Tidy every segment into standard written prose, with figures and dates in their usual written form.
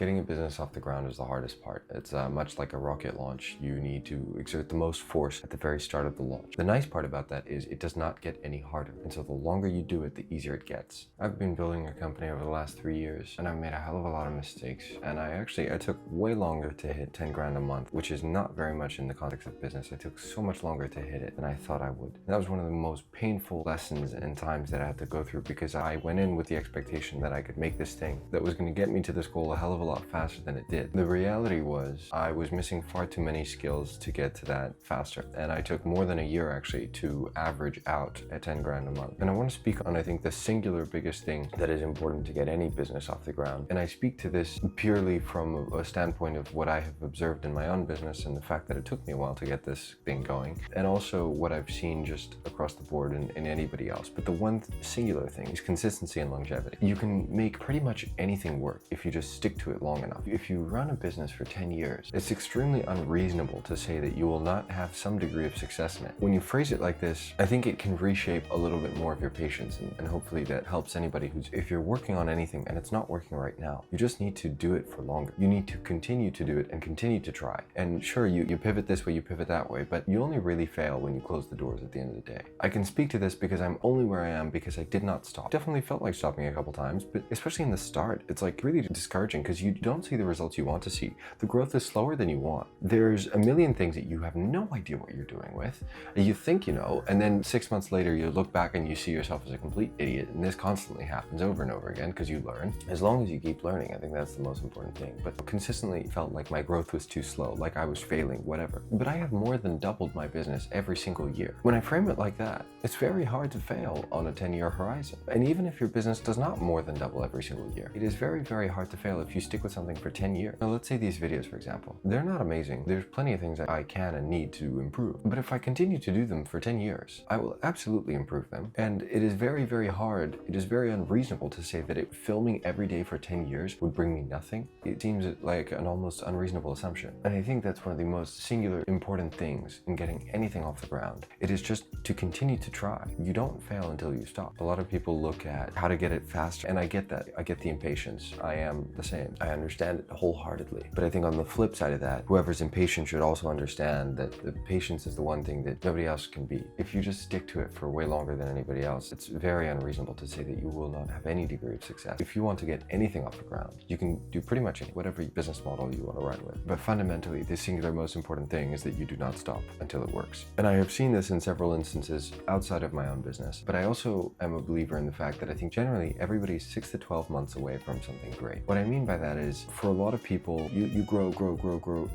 Getting a business off the ground is the hardest part. It's much like a rocket launch. You need to exert the most force at the very start of the launch. The nice part about that is it does not get any harder. And so the longer you do it, the easier it gets. I've been building a company over the last 3 years and I've made a hell of a lot of mistakes. And I took way longer to hit 10 grand a month, which is not very much in the context of business. I took so much longer to hit it than I thought I would. And that was one of the most painful lessons and times that I had to go through because I went in with the expectation that I could make this thing that was going to get me to this goal a hell of a lot faster than it did. The reality was I was missing far too many skills to get to that faster. And I took more than a year actually to average out at 10 grand a month. And I want to speak on, I think, the singular biggest thing that is important to get any business off the ground. And I speak to this purely from a standpoint of what I have observed in my own business and the fact that it took me a while to get this thing going. And also what I've seen just across the board in anybody else. But the one singular thing is consistency and longevity. You can make pretty much anything work if you just stick to it long enough. If you run a business for 10 years, it's extremely unreasonable to say that you will not have some degree of success in it. When you phrase it like this, I think it can reshape a little bit more of your patience, and hopefully that helps anybody if you're working on anything and it's not working right now, you just need to do it for longer. You need to continue to do it and continue to try. And sure, you pivot this way, you pivot that way, but you only really fail when you close the doors at the end of the day. I can speak to this because I'm only where I am because I did not stop. Definitely felt like stopping a couple times, but especially in the start, it's like really discouraging because you don't see the results you want to see. The growth is slower than you want. There's a million things that you have no idea what you're doing with. You think you know, and then 6 months later you look back and you see yourself as a complete idiot. And this constantly happens over and over again because you learn. As long as you keep learning, I think that's the most important thing. But consistently felt like my growth was too slow, like I was failing, whatever. But I have more than doubled my business every single year. When I frame it like that, it's very hard to fail on a 10-year horizon. And even if your business does not more than double every single year, it is very, very hard to fail if you stick with something for 10 years. Now, let's say these videos, for example, they're not amazing. There's plenty of things that I can and need to improve. But if I continue to do them for 10 years, I will absolutely improve them. And it is very, very hard. It is very unreasonable to say that filming every day for 10 years would bring me nothing. It seems like an almost unreasonable assumption. And I think that's one of the most singular important things in getting anything off the ground. It is just to continue to try. You don't fail until you stop. A lot of people look at how to get it faster, and I get that. I get the impatience. I am the same. I understand it wholeheartedly. But I think on the flip side of that, whoever's impatient should also understand that the patience is the one thing that nobody else can be. If you just stick to it for way longer than anybody else, it's very unreasonable to say that you will not have any degree of success. If you want to get anything off the ground, you can do pretty much whatever business model you want to run with. But fundamentally, the singular most important thing is that you do not stop until it works. And I have seen this in several instances outside of my own business. But I also am a believer in the fact that I think generally everybody's 6 to 12 months away from something great. What I mean by that is, for a lot of people, you grow,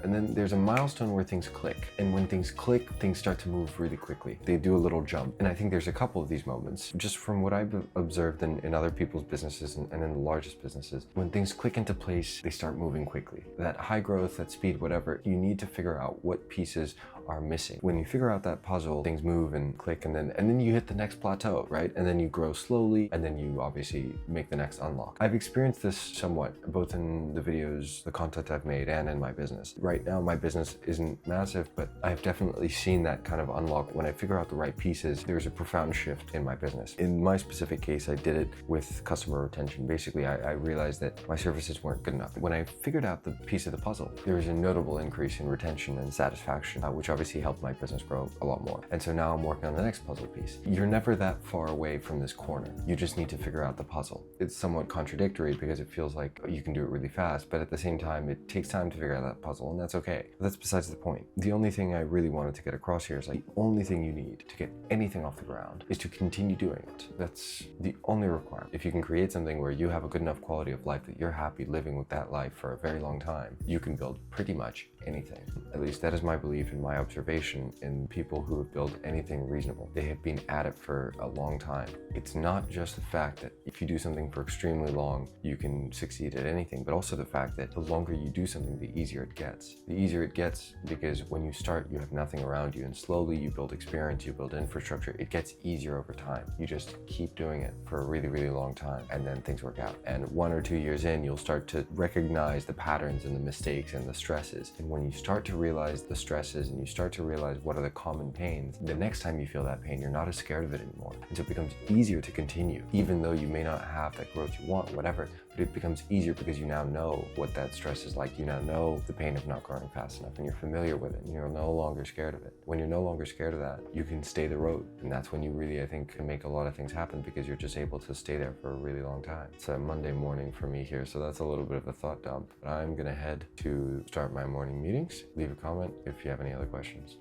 and then there's a milestone where things click. And when things click, things start to move really quickly. They do a little jump. And I think there's a couple of these moments, just from what I've observed in other people's businesses and in the largest businesses. When things click into place, they start moving quickly. That high growth, that speed, whatever, you need to figure out what pieces are missing. When you figure out that puzzle, things move and click, and then you hit the next plateau, right? And then you grow slowly, and then you obviously make the next unlock. I've experienced this somewhat, both in the videos, the content I've made, and in my business. Right now, my business isn't massive, but I've definitely seen that kind of unlock. When I figure out the right pieces, there's a profound shift in my business. In my specific case, I did it with customer retention. Basically, I realized that my services weren't good enough. When I figured out the piece of the puzzle, there was a notable increase in retention and satisfaction, which obviously helped my business grow a lot more. And so now I'm working on the next puzzle piece. You're never that far away from this corner. You just need to figure out the puzzle. It's somewhat contradictory because it feels like you can do it really fast, but at the same time, it takes time to figure out that puzzle, and that's okay. But that's besides the point. The only thing I really wanted to get across here is like, the only thing you need to get anything off the ground is to continue doing it. That's the only requirement. If you can create something where you have a good enough quality of life that you're happy living with that life for a very long time, you can build pretty much anything. At least that is my belief and my observation in people who have built anything reasonable. They have been at it for a long time. It's not just the fact that if you do something for extremely long, you can succeed at anything, but also the fact that the longer you do something, the easier it gets. The easier it gets because when you start, you have nothing around you, and slowly you build experience, you build infrastructure. It gets easier over time. You just keep doing it for a really, really long time, and then things work out. And 1 or 2 years in, you'll start to recognize the patterns and the mistakes and the stresses. And when you start to realize the stresses and you start to realize what are the common pains, the next time you feel that pain, you're not as scared of it anymore. And so it becomes easier to continue, even though you may not have that growth you want, whatever, but it becomes easier because you now know what that stress is like. You now know the pain of not growing fast enough, and you're familiar with it, and you're no longer scared of it. When you're no longer scared of that, you can stay the road, and that's when you really, I think, can make a lot of things happen, because you're just able to stay there for a really long time. It's a Monday morning for me here, so that's a little bit of a thought dump. But I'm gonna head to start my morning meetings. Leave a comment if you have any other questions.